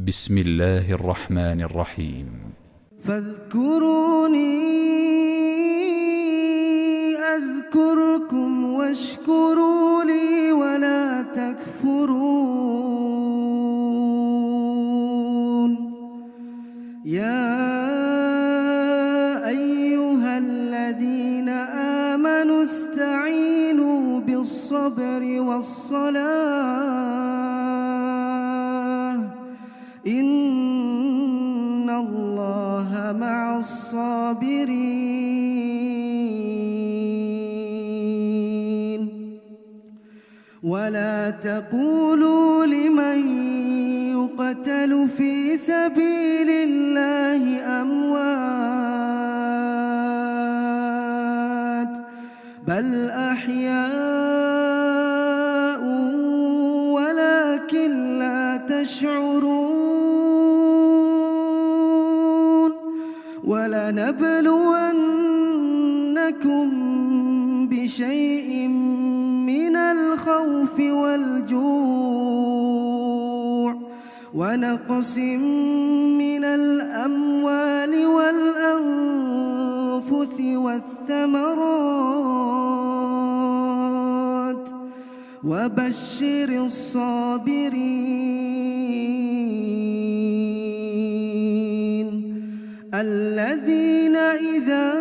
بسم الله الرحمن الرحيم. فاذكروني أذكركم واشكروا لي ولا تكفرون. يا أيها الذين آمنوا استعينوا بالصبر والصلاة إن الله مع الصابرين. ولا تقولوا لمن يقتل في سبيل الله أموات بل أحياء ولكن لا تشعرون. ولنبلونكم بشيء من الخوف والجوع ونقص من الأموال والأنفس والثمرات وبشر الصابرين الذين إذا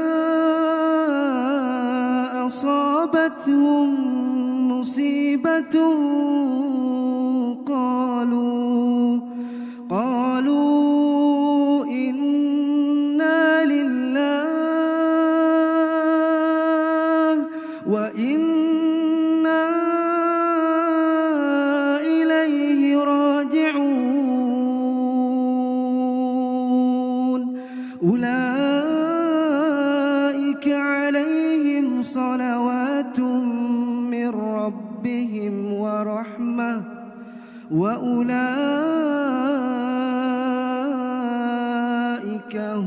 أصابتهم مصيبة قالوا إنا لله وإنا إليه راجعون. أولئك عليهم صلوات من ربهم ورحمة وأولئك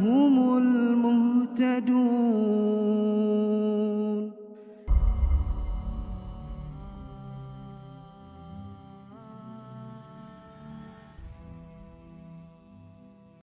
هم